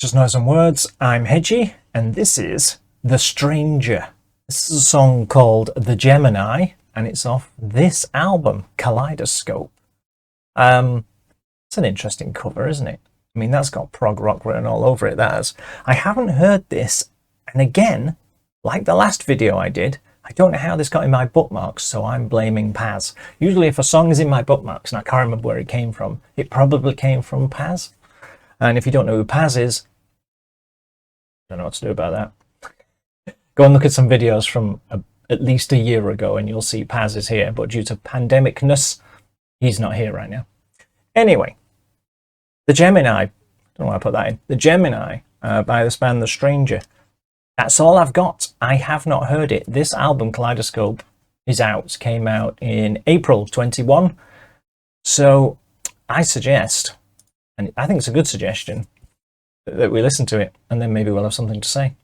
Just know some words. I'm Hedgy, and this is The Stranger. This is a song called The Gemini, and it's off this album, Kaleidoscope. It's an interesting cover, isn't it? I mean, that's got prog rock written all over it, that has. I haven't heard this, and again, like the last video I did, I don't know how this got in my bookmarks, so I'm blaming Paz. Usually if a song is in my bookmarks and I can't remember where it came from, it probably came from Paz. And if you don't know who Paz is, I don't know what to do about that. Go and look at some videos from at least a year ago and you'll see Paz is here, but due to pandemicness, he's not here right now. Anyway, The Gemini, I don't know why I put that in, The Gemini by this band The Stranger. That's all I've got. I have not heard it. This album, Kaleidoscope, is out, came out in April 21. So I suggest, and I think it's a good suggestion, that we listen to it, and then maybe we'll have something to say.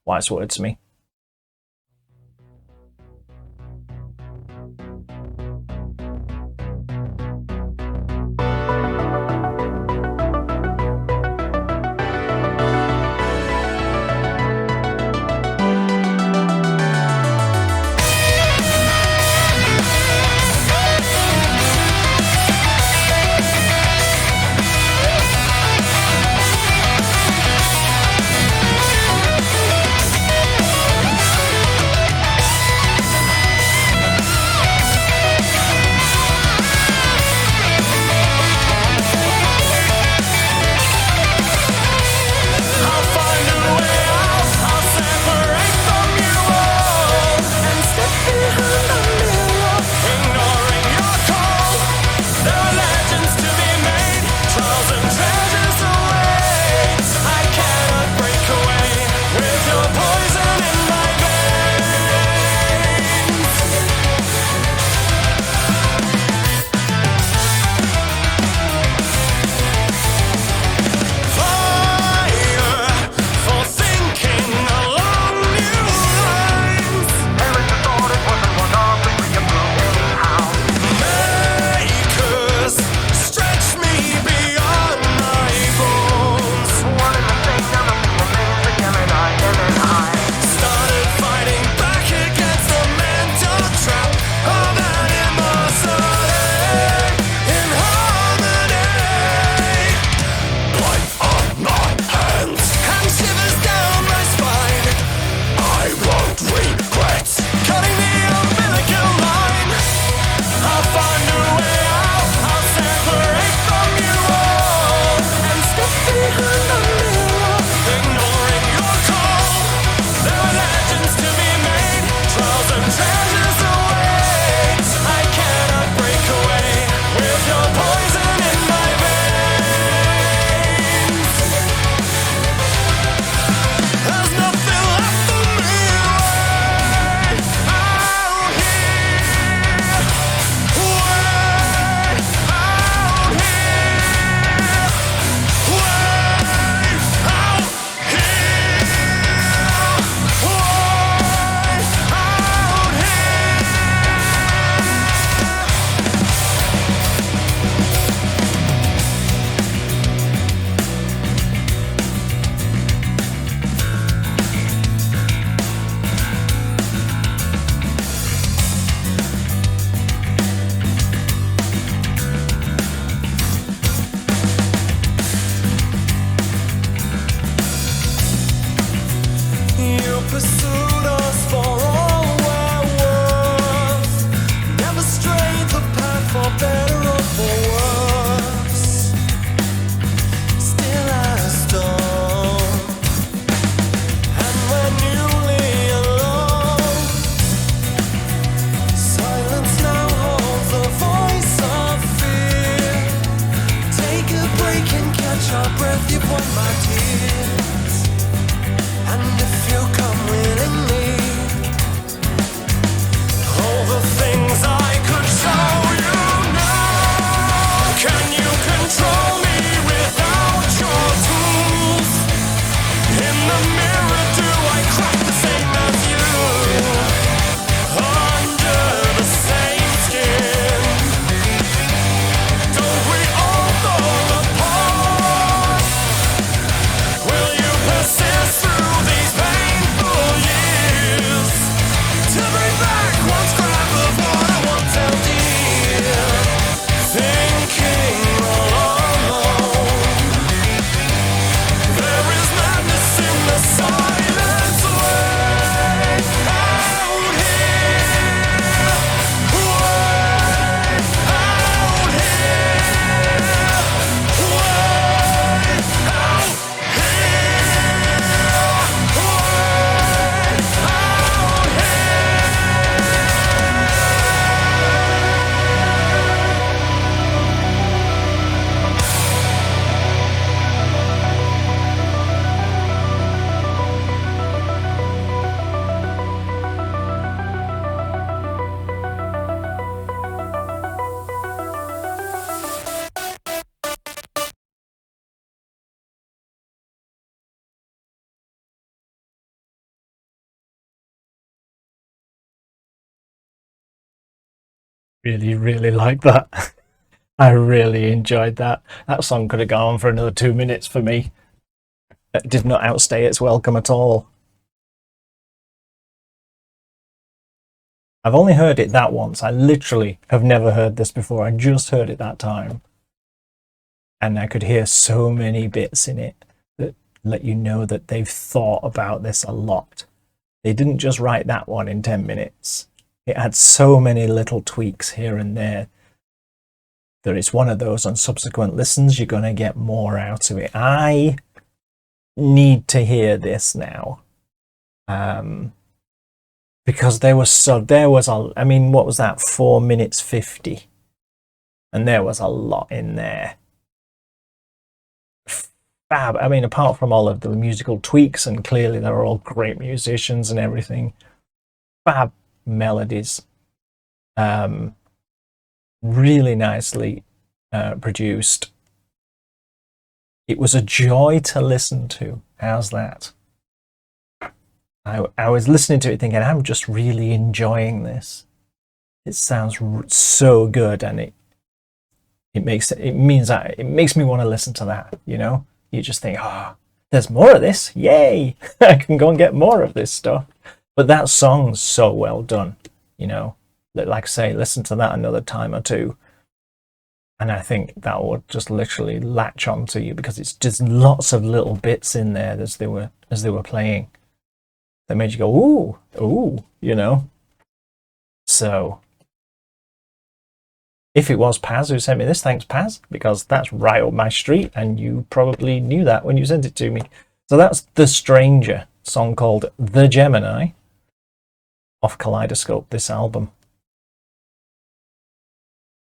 Wise words to me. Really, really like that. I really enjoyed that. That song could have gone on for another 2 minutes for me. It did not outstay its welcome at all. I've only heard it that once. I literally have never heard this before. I just heard it that time. And I could hear so many bits in it that let you know that they've thought about this a lot. They didn't just write that one in 10 minutes. It had so many little tweaks here and there that it's one of those on subsequent listens, you're going to get more out of it. I need to hear this now. Because there was I mean, what was that? 4 minutes 50. And there was a lot in there. Fab. I mean, apart from all of the musical tweaks, and clearly they're all great musicians and everything. Fab melodies. Really nicely produced. It was a joy to listen to. How's that? I was listening to it thinking, I'm just really enjoying this. It sounds so good, and it makes me want to listen to that. You know, you just think, there's more of this. Yay! I can go and get more of this stuff. But that song's so well done. You know, like I say, listen to that another time or two, and I think that would just literally latch onto you, because it's just lots of little bits in there as they were playing that made you go, ooh, ooh, you know. So if it was Paz who sent me this, thanks Paz, because that's right up my street, and you probably knew that when you sent it to me. So that's The Stranger, song called The Gemini, off Kaleidoscope, this album.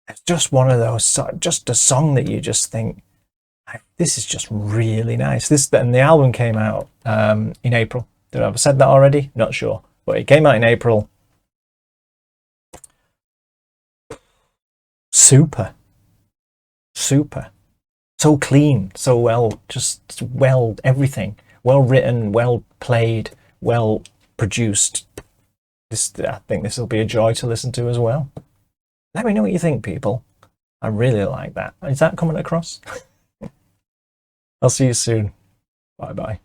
It's just one of those, just a song that you just think, this is just really nice. And the album came out in April. Did I have said that already? Not sure. But it came out in April. Super. Super. So clean, so well, just well, everything. Well written, well played, well produced. I think this will be a joy to listen to as well. Let me know what you think, people. I really like that. Is that coming across? I'll see you soon. Bye-bye.